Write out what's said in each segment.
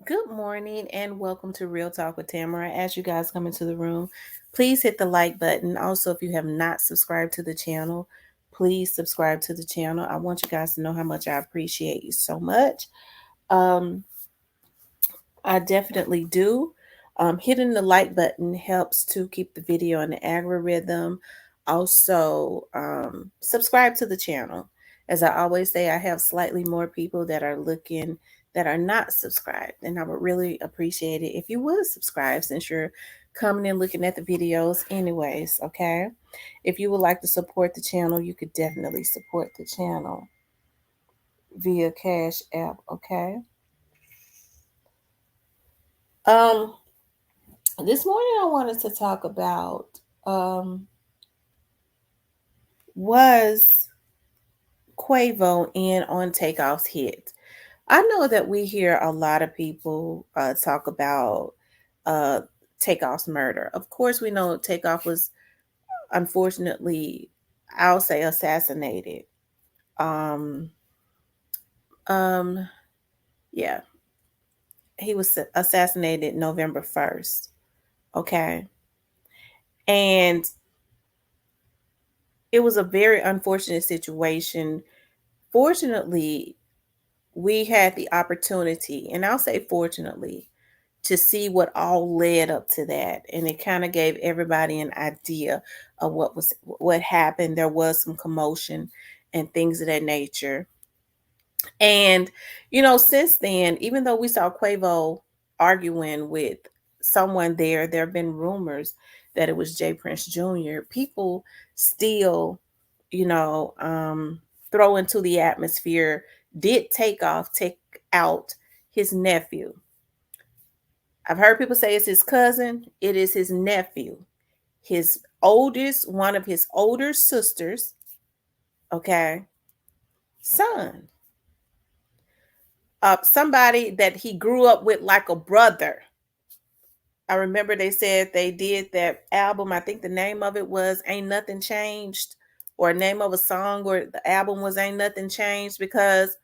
Good morning and welcome to Real Talk with Tamara. As you guys come into the room, please hit the like button. Also, if you have not subscribed to the channel, please subscribe to the channel. I want you guys to know how much I appreciate you so much. Um, I definitely do. Hitting the like button helps to keep the video in the algorithm. Also, subscribe to the channel. As I always say, I have slightly more people that are looking that are not subscribed, and I would really appreciate it if you would subscribe since you're coming and looking at the videos, anyways. Okay, if you would like to support the channel, you could definitely support the channel via Cash App. Okay. Um, This morning, I wanted to talk about um, was Quavo in on Takeoff's hit. I know that we hear a lot of people talk about uh, Takeoff's murder. Of course, we know Takeoff was unfortunately, I'll say, assassinated. Um, um, yeah, he was assassinated November 1st. Okay, and it was a very unfortunate situation. Fortunately, we had the opportunity, and I'll say fortunately, to see what all led up to that. And it kind of gave everybody an idea of what happened. There was some commotion and things of that nature. And, since then, even though we saw Quavo arguing with someone there have been rumors that it was J.PRINCE Jr. People still, you know, um, throw into the atmosphere, did take out his nephew. I've heard people say it's his cousin. It is his nephew, one of his older sisters, okay, son. Somebody that he grew up with like a brother. I remember they said they did that album. I think the name of it was Ain't Nothing Changed, or name of a song, or the album was Ain't Nothing Changed, because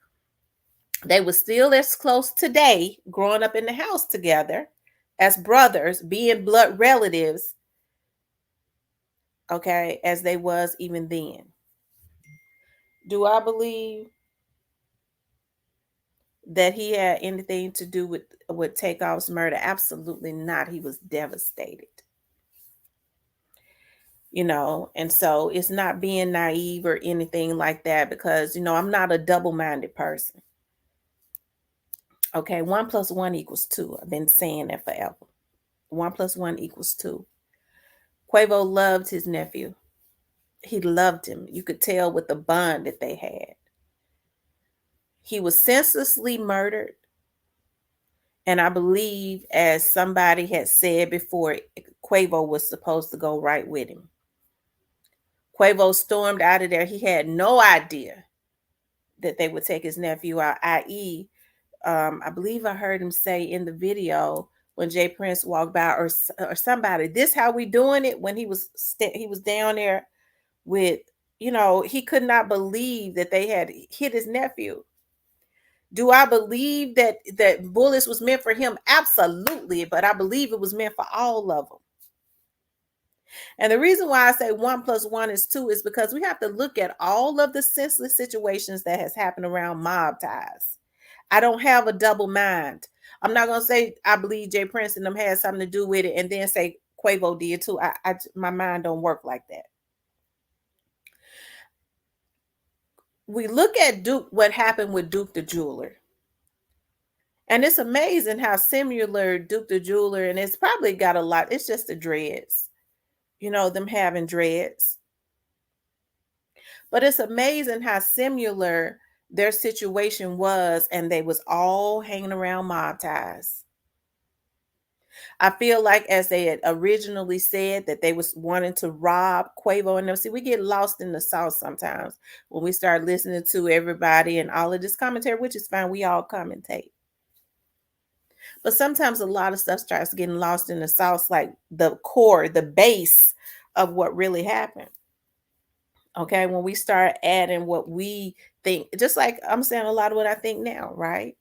they were still as close today, growing up in the house together as brothers, being blood relatives, okay, as they was even then. Do I believe that he had anything to do with Takeoff's murder? Absolutely not. He was devastated. And so it's not being naive or anything like that, because I'm not a double-minded person. Okay, 1 plus 1 equals 2. I've been saying that forever. 1 plus 1 equals 2. Quavo loved his nephew. He loved him. You could tell with the bond that they had. He was senselessly murdered. And I believe, as somebody had said before, Quavo was supposed to go right with him. Quavo stormed out of there. He had no idea that they would take his nephew out, i.e., I believe I heard him say in the video when J.PRINCE walked by, or somebody, this how we doing it, when he was down there with, he could not believe that they had hit his nephew. Do I believe that bullets was meant for him? Absolutely, but I believe it was meant for all of them. And the reason why I say 1 plus 1 is 2 is because we have to look at all of the senseless situations that has happened around mob ties. I don't have a double mind. I'm not gonna say I believe J.PRINCE and them had something to do with it, and then say Quavo did too. My mind don't work like that. We look at Duke, what happened with Duke the Jeweler. And it's amazing how similar Duke the Jeweler, and it's probably got a lot, it's just the dreads, them having dreads. But it's amazing how similar their situation was, and they was all hanging around mob ties. I feel like, as they had originally said, that they was wanting to rob Quavo and them. See, we get lost in the sauce sometimes when we start listening to everybody and all of this commentary, which is fine. We all commentate. But sometimes a lot of stuff starts getting lost in the sauce, like the core, the base of what really happened. Okay, when we start adding what we think, just like I'm saying a lot of what I think now, right?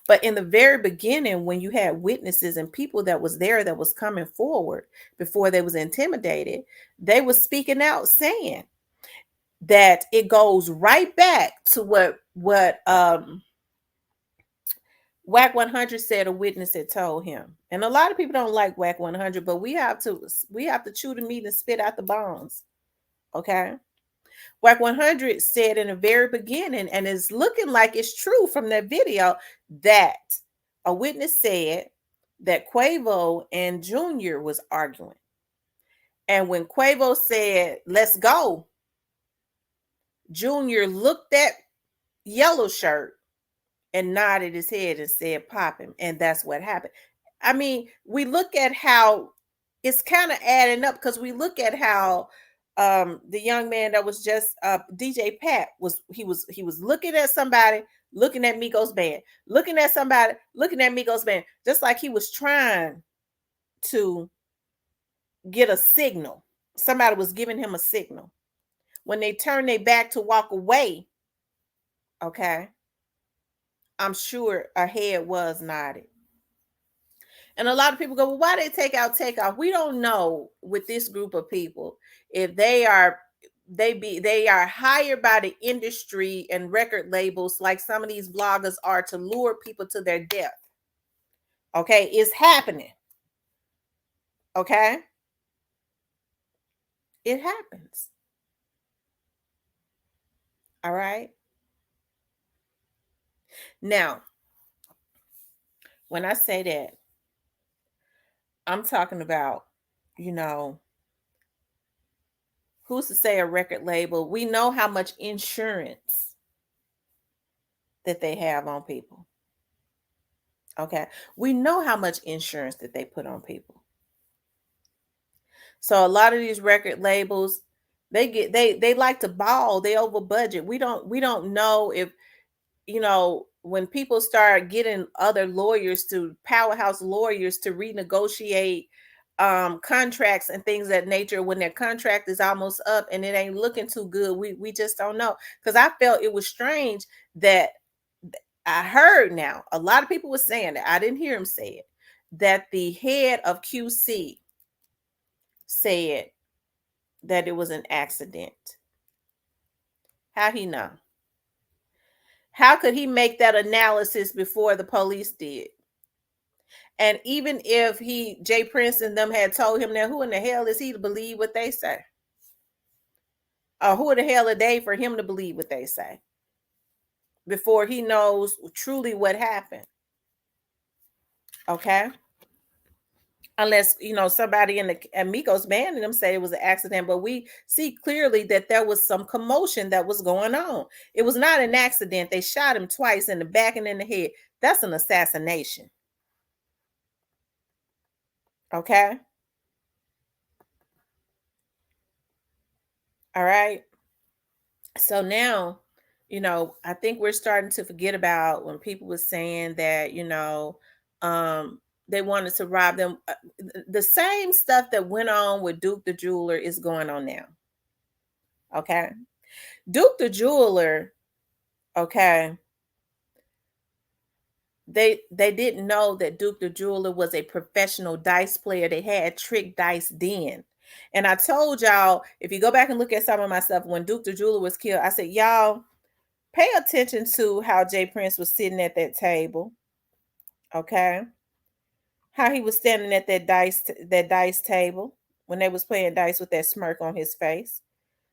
But in the very beginning, when you had witnesses and people that was there that was coming forward before they was intimidated, they was speaking out saying that it goes right back to what Whack 100 said a witness had told him. And a lot of people don't like Whack 100, but we have to chew the meat and spit out the bones. Okay? Whack 100 said in the very beginning, and it's looking like it's true from that video, that a witness said that Quavo and Junior was arguing. And when Quavo said, "Let's go," Junior looked at Yellow Shirt and nodded his head and said, "Pop him." And that's what happened. I mean, we look at how it's kind of adding up, because we look at how the young man that was just DJ Pat was looking at somebody, looking at Migos band, looking at somebody, looking at Migos band, just like he was trying to get a signal. Somebody was giving him a signal. When they turned their back to walk away, okay, I'm sure a head was nodded. And a lot of people go, "Well, why they take out Takeoff?" We don't know with this group of people if they are hired by the industry and record labels, like some of these bloggers are, to lure people to their death. Okay, it's happening. Okay, it happens. All right. Now, when I say that, I'm talking about, you know, who's to say a record label? We know how much insurance that they have on people. Okay. We know how much insurance that they put on people. So a lot of these record labels, they like to ball, they over budget. We don't know if, when people start getting other lawyers, to powerhouse lawyers, to renegotiate contracts and things of that nature, when their contract is almost up and it ain't looking too good. We just don't know. Because I felt it was strange that I heard, now a lot of people were saying that, I didn't hear him say it, that the head of QC said that it was an accident. How he know? How could he make that analysis before the police did? And even if J.PRINCE and them had told him that, who in the hell is he to believe what they say? Or who the hell are they for him to believe what they say before he knows truly what happened? Okay. Unless, somebody in the Amigos band and them say it was an accident, but we see clearly that there was some commotion that was going on. It was not an accident. They shot him twice, in the back and in the head. That's an assassination. Okay. All right. So now, I think we're starting to forget about when people were saying that, they wanted to rob them. The same stuff that went on with Duke the Jeweler is going on now. Okay. Duke the Jeweler, okay, they didn't know that Duke the Jeweler was a professional dice player. They had Trick Dice Den. And I told y'all, if you go back and look at some of my stuff, when Duke the Jeweler was killed, I said, y'all, pay attention to how J.PRINCE was sitting at that table. Okay. How he was standing at that dice table when they was playing dice, with that smirk on his face,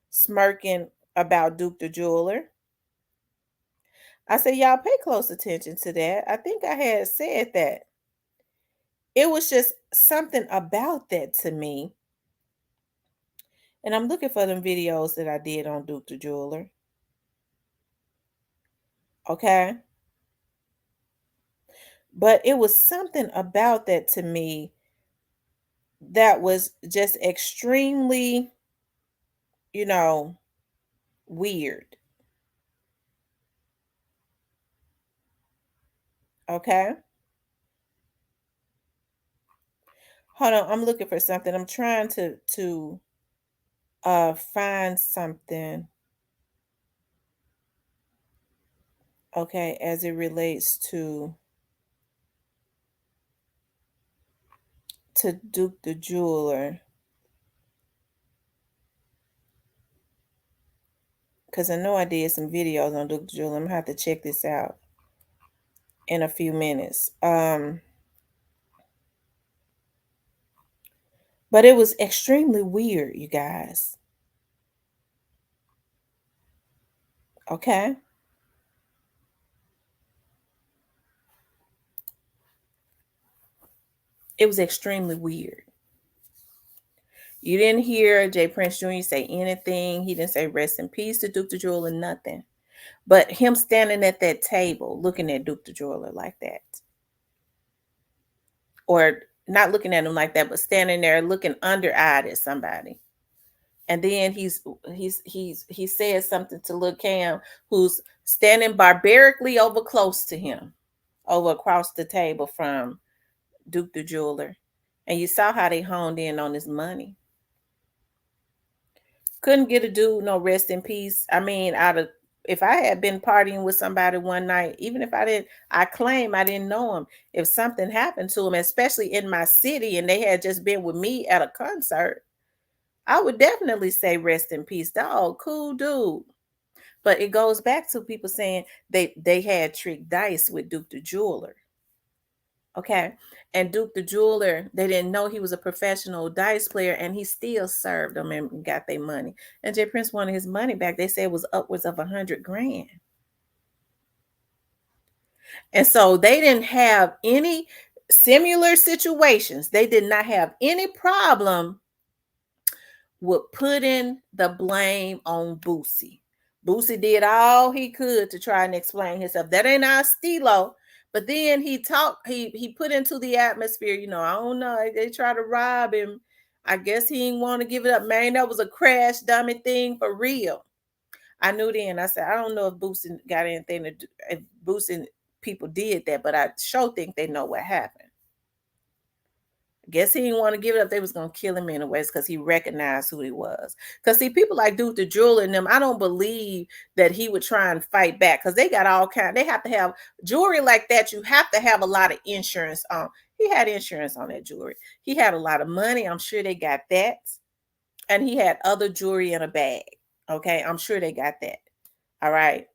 smirking about Duke the Jeweler. I said, y'all, pay close attention to that. I think I had said that. It was just something about that to me. And I'm looking for them videos that I did on Duke the Jeweler. Okay. But it was something about that to me that was just extremely, you know, weird. Okay. Hold on. I'm looking for something. I'm trying to find something. Okay, as it relates to Duke the Jeweler, because I know I did some videos on Duke the Jeweler. I'm gonna have to check this out in a few minutes. But it was extremely weird, you guys. Okay. It was extremely weird. You didn't hear J.PRINCE Jr. say anything. He didn't say rest in peace to Duke the Jeweler, nothing. But him standing at that table looking at Duke the Jeweler like that. Or not looking at him like that, but standing there looking under-eyed at somebody. And then he said something to Lil Cam, who's standing barbarically over close to him, over across the table from Duke the Jeweler. And you saw how they honed in on his money. Couldn't get a dude no rest in peace. I mean, out of if I had been partying with somebody one night, even if I claim I didn't know him. If something happened to him, especially in my city, and they had just been with me at a concert, I would definitely say rest in peace, dog. Cool dude. But it goes back to people saying they had tricked dice with Duke the Jeweler. Okay. And Duke the Jeweler, they didn't know he was a professional dice player, and he still served them and got their money. And J.PRINCE wanted his money back. They said it was upwards of 100 grand. And so they didn't have any similar situations. They did not have any problem with putting the blame on Boosie. Boosie did all he could to try and explain himself. That ain't our stilo. But then he talked, he put into the atmosphere, I don't know. They try to rob him. I guess he didn't want to give it up. Man, that was a crash dummy thing for real. I knew then. I said, I don't know if Boosie got anything to do, if Boosie people did that, but I sure think they know what happened. Guess he didn't want to give it up. They was gonna kill him anyways because he recognized who he was. Because see, people like Duke the Jeweler and them, I don't believe that he would try and fight back because they got all kind. They have to have jewelry like that. You have to have a lot of insurance on. He had insurance on that jewelry. He had a lot of money. I'm sure they got that, and he had other jewelry in a bag. Okay, I'm sure they got that. All right.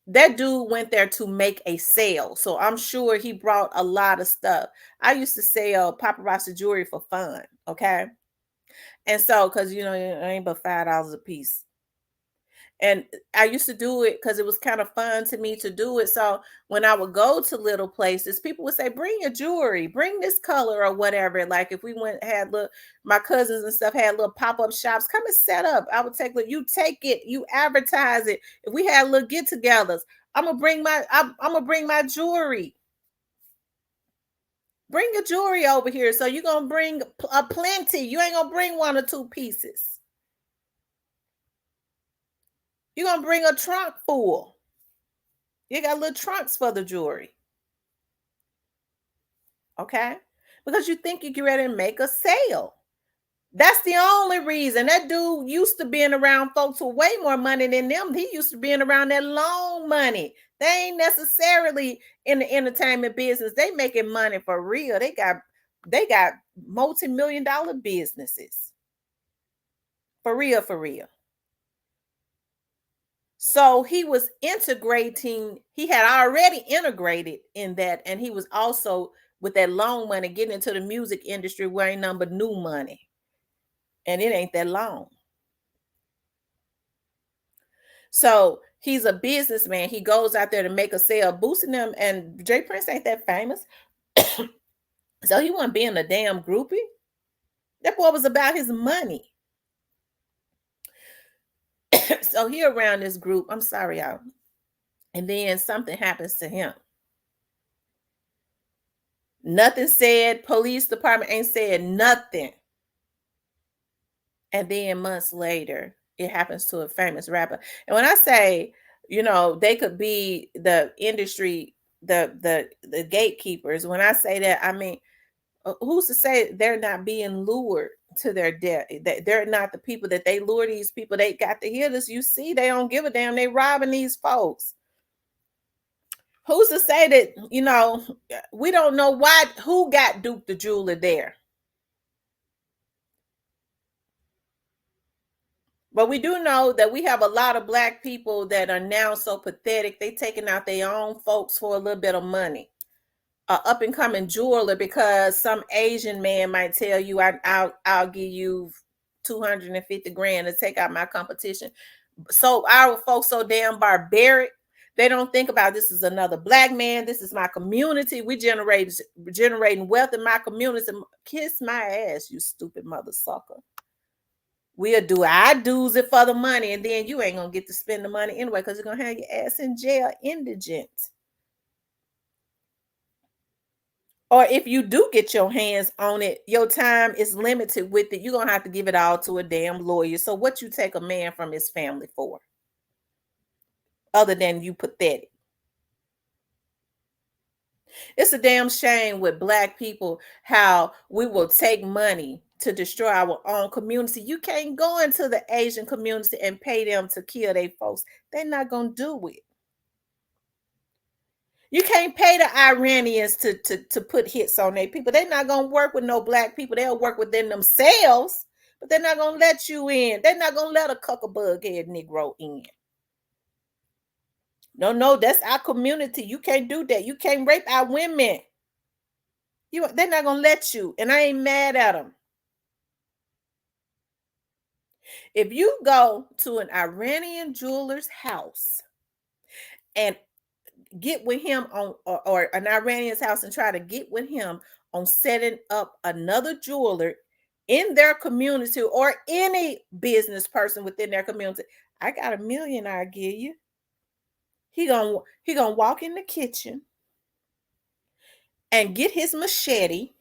That dude went there to make a sale. So I'm sure he brought a lot of stuff. I used to sell paparazzi jewelry for fun. Okay. And so, because it ain't but $5 a piece. And I used to do it because it was kind of fun to me to do it. So when I would go to little places, people would say, "Bring your jewelry, bring this color or whatever." Like if we went had little, my cousins and stuff had little pop up shops. Come and set up. I would take you take it, you advertise it. If we had little get-togethers, I'm gonna bring my jewelry. Bring your jewelry over here. So you're gonna bring a plenty. You ain't gonna bring one or two pieces. You're gonna bring a trunk full. You got little trunks for the jewelry. Okay? Because you think you get ready to make a sale. That's the only reason. That dude used to being around folks with way more money than them. He used to being around that long money. They ain't necessarily in the entertainment business. They making money for real. They got multi-million dollar businesses. For real, for real. So he was integrating, he had already integrated in that, and he was also with that long money getting into the music industry where ain't nothing but new money. And it ain't that long. So he's a businessman. He goes out there to make a sale, boosting them. And J.PRINCE ain't that famous. So he wasn't being a damn groupie. That boy was about his money. So he around this group. I'm sorry, y'all. And then something happens to him. Nothing said. Police department ain't said nothing. And then months later, it happens to a famous rapper. And when I say, they could be the industry, the gatekeepers. When I say that, I mean, who's to say they're not being lured to their death? They're not the people that they lure these people. They got to hear this. You see, they don't give a damn. They robbing these folks. Who's to say that, we don't know who got Duke the jeweler there. But we do know that we have a lot of black people that are now so pathetic. They taking out their own folks for a little bit of money. Up and coming jeweler, because some Asian man might tell you, I'll give you 250 grand to take out my competition. So our folks so damn barbaric. They don't think about, this is another black man. This is my community. We generating wealth in my community. Kiss my ass, you stupid mother sucker. We'll do our dues it for the money, and then you ain't gonna get to spend the money anyway, because you're gonna have your ass in jail indigent. Or if you do get your hands on it, your time is limited with it. You're gonna have to give it all to a damn lawyer. So what you take a man from his family for? Other than you pathetic. It's a damn shame with black people how we will take money to destroy our own community. You can't go into the Asian community and pay them to kill their folks. They're not gonna do it. You can't pay the Iranians to put hits on their people. They're not gonna work with no black people. They'll work within themselves, but they're not gonna let you in. They're not gonna let a cuckabug head Negro in. No, that's our community. You can't do that. You can't rape our women. They're not gonna let you, and I ain't mad at them. If you go to an Iranian jeweler's house and get with him on, or an Iranian's house and try to get with him on setting up another jeweler in their community or any business person within their community, I got $1 million I give you. He gonna walk in the kitchen and get his machete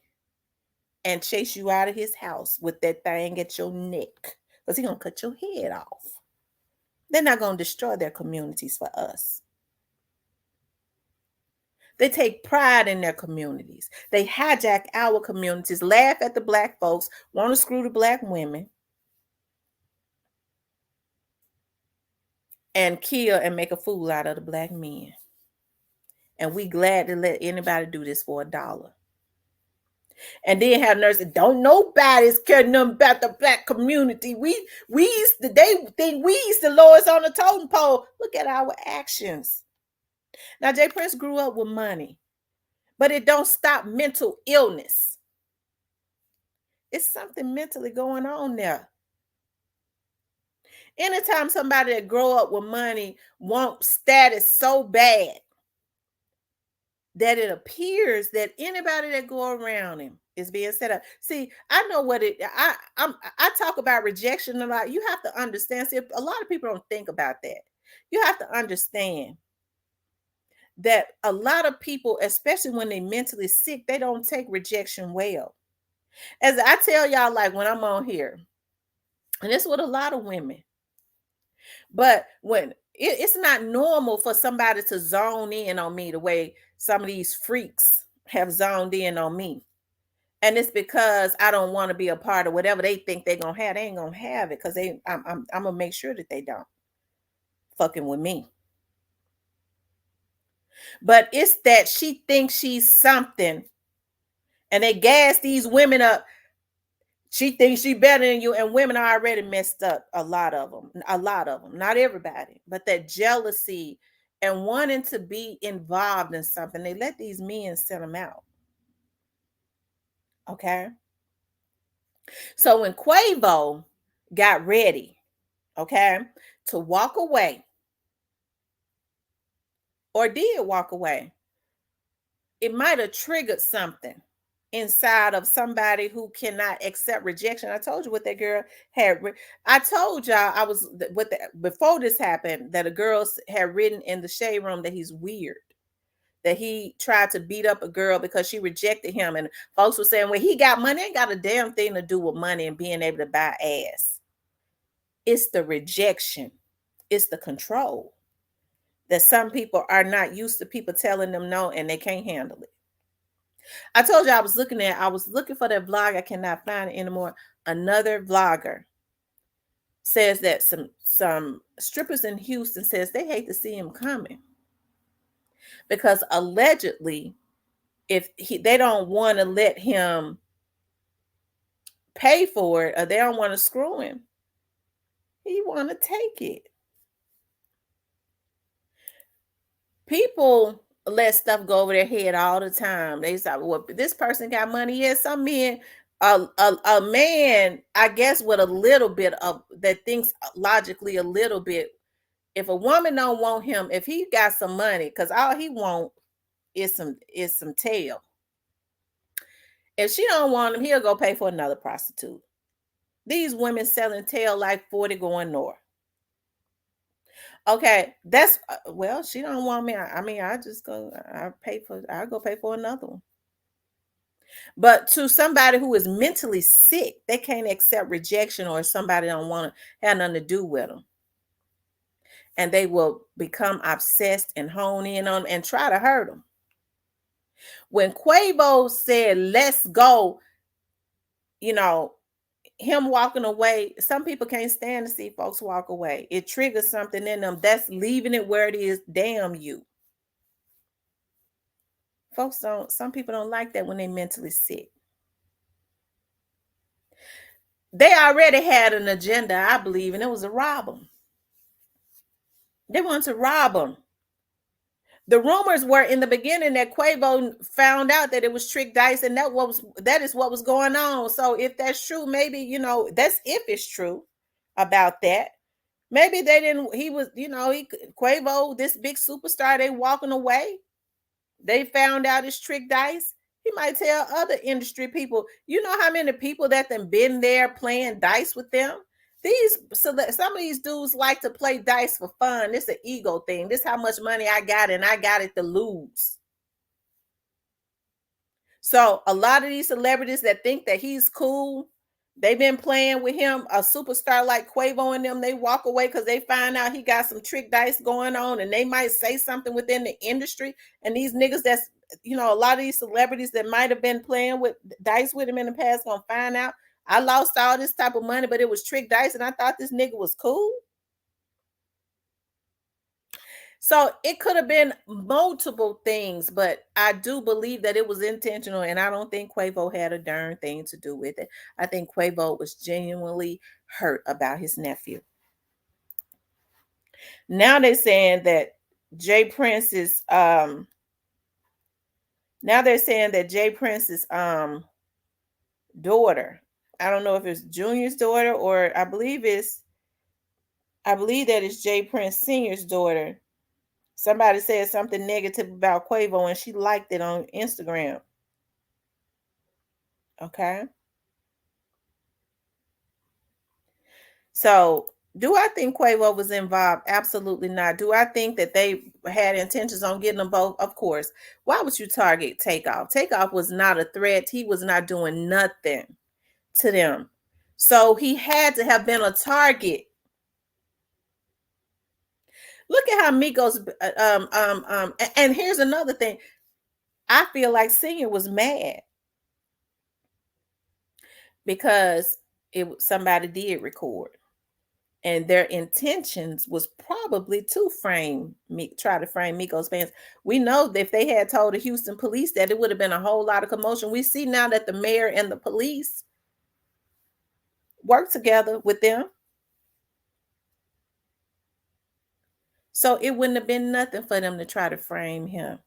and chase you out of his house with that thing at your neck, because he gonna cut your head off. They're not gonna destroy their communities for us. They take pride in their communities. They hijack our communities, laugh at the black folks, want to screw the black women, and kill and make a fool out of the black men. And we glad to let anybody do this for $1. And then have nurses, don't nobody's care nothing about the black community. They think we the lowest on the totem pole. Look at our actions. Now, J.PRINCE grew up with money, but it don't stop mental illness. It's something mentally going on there. Anytime somebody that grow up with money wants status so bad that it appears that anybody that go around him is being set up. See, I know what I talk about rejection a lot. You have to understand. See, a lot of people don't think about that. You have to understand that a lot of people, especially when they mentally sick, they don't take rejection well. As I tell y'all, like when I'm on here, and it's with a lot of women, but when it's not normal for somebody to zone in on me the way some of these freaks have zoned in on me. And it's because I don't want to be a part of whatever they think they're gonna have. They ain't gonna have it, because I'm gonna make sure that they don't fucking with me. But it's that she thinks she's something, and they gas these women up. She thinks she better than you, and women are already messed up. A lot of them, not everybody, but that jealousy and wanting to be involved in something. They let these men send them out. Okay. So when QUAVO got ready, okay, to walk away, or did walk away, it might have triggered something inside of somebody who cannot accept rejection. I told you what that girl had. I told y'all I was with before this happened, that a girl had written in the shade room that he's weird, that he tried to beat up a girl because she rejected him, and folks were saying, well, he got money. Ain't got a damn thing to do with money and being able to buy ass. It's the rejection. It's the control that some people are not used to people telling them no, and they can't handle it. I told you I was looking for that vlog. I cannot find it anymore. Another vlogger says that some strippers in Houston says they hate to see him coming. because allegedly, if they don't want to let him pay for it or they don't want to screw him, he want to take it. People let stuff go over their head all the time. They say, well, this person got money. Yeah, some men, a man, I guess, with a little bit of that thinks logically a little bit. If a woman don't want him, if he got some money, because all he want is some tail. If she don't want him, he'll go pay for another prostitute. These women selling tail like 40 going north. Okay, that's well, she don't want me. I mean, I'll go pay for another one. But to somebody who is mentally sick, they can't accept rejection or somebody don't want to have nothing to do with them. And they will become obsessed and hone in on and try to hurt them. When QUAVO said, let's go, you know, him walking away, some people can't stand to see folks walk away. It triggers something in them. That's leaving it where it is. Damn you. Some people don't like that when they're mentally sick. They already had an agenda, I believe, and it was to rob them. They wanted to rob them. The rumors were in the beginning that QUAVO found out that it was trick dice, and that is what was going on. So if that's true, maybe, that's if it's true about that. Maybe they didn't, he was, QUAVO, this big superstar, they walking away. They found out it's trick dice. He might tell other industry people, you know how many people that then been there playing dice with them? Some of these dudes like to play dice for fun. It's an ego thing. This is how much money I got, and I got it to lose. So a lot of these celebrities that think that he's cool, they've been playing with him, a superstar like QUAVO and them, they walk away because they find out he got some trick dice going on, and they might say something within the industry. And these niggas that's, a lot of these celebrities that might have been playing with dice with him in the past gonna find out, I lost all this type of money, but it was trick dice, and I thought this nigga was cool. So it could have been multiple things, but I do believe that it was intentional, and I don't think QUAVO had a darn thing to do with it. I think QUAVO was genuinely hurt about his nephew. Now they're saying that J.PRINCE's daughter. I don't know if it's Junior's daughter, or I believe that it's J.PRINCE Senior's daughter. Somebody said something negative about QUAVO and she liked it on Instagram. Okay. So, do I think QUAVO was involved? Absolutely not. Do I think that they had intentions on getting them both? Of course. Why would you target Takeoff? Takeoff was not a threat. He was not doing nothing to them. So he had to have been a target. Look at how MIGOS and here's another thing. I feel like Senior was mad because somebody did record, and their intentions was probably to try to frame MIGOS fans. We know that if they had told the Houston police that, it would have been a whole lot of commotion. We see now that the mayor and the police work together with them. So it wouldn't have been nothing for them to try to frame him.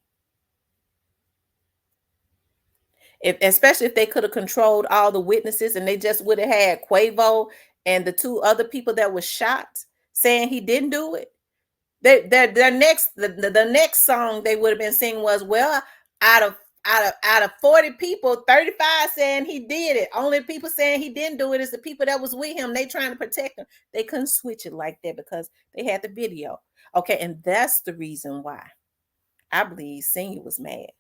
Especially if they could have controlled all the witnesses and they just would have had QUAVO and the two other people that were shot saying he didn't do it. The next song they would have been singing was, well, out of 40 people, 35 saying he did it. Only people saying he didn't do it is the people that was with him. They trying to protect him. They couldn't switch it like that because they had the video. Okay, and that's the reason why I believe Senior was mad.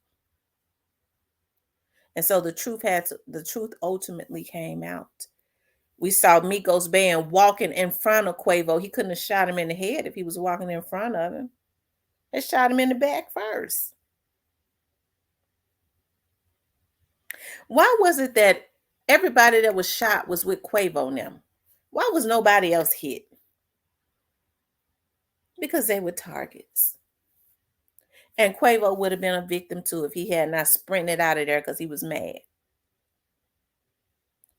And so the truth ultimately came out. We saw MIGOS band walking in front of QUAVO. He couldn't have shot him in the head if he was walking in front of him. They shot him in the back first. Why was it that everybody that was shot was with QUAVO now? Why was nobody else hit? Because they were targets. And Quavo would have been a victim too if he had not sprinted out of there because he was mad.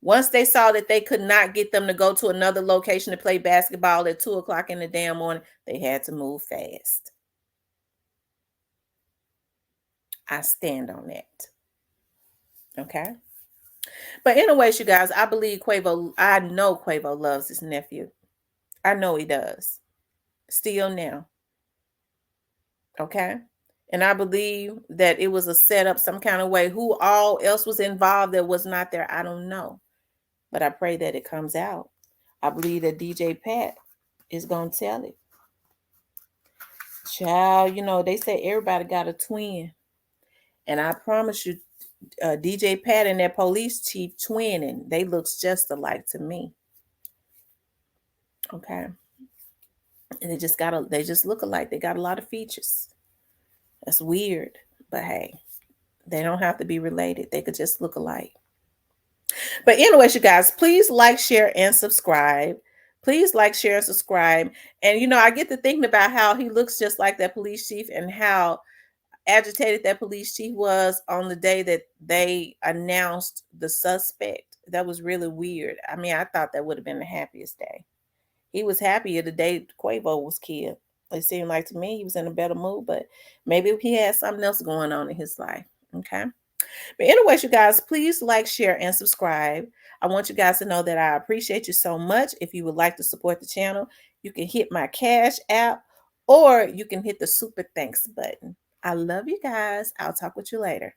Once they saw that they could not get them to go to another location to play basketball at 2 o'clock in the damn morning, they had to move fast. I stand on that. Okay. But anyways, you guys, I believe I know Quavo loves his nephew. I know he does. Still now. Okay. And I believe that it was a setup some kind of way. Who all else was involved that was not there, I don't know. But I pray that it comes out. I believe that DJ Pat is going to tell it. Child, they say everybody got a twin. And I promise you, DJ Pat and that police chief twinning, they looks just alike to me. Okay. And they just look alike. They got a lot of features. That's weird. But hey, they don't have to be related. They could just look alike. But anyways, you guys, please like, share, and subscribe. Please like, share, and subscribe. And I get to thinking about how he looks just like that police chief and how agitated that police chief was on the day that they announced the suspect. That was really weird. I mean, I thought that would have been the happiest day. He was happier the day QUAVO was killed. It seemed like to me he was in a better mood, but maybe he had something else going on in his life. Okay. But anyways, you guys, please like, share, and subscribe. I want you guys to know that I appreciate you so much. If you would like to support the channel, you can hit my Cash app or you can hit the super thanks button. I love you guys. I'll talk with you later.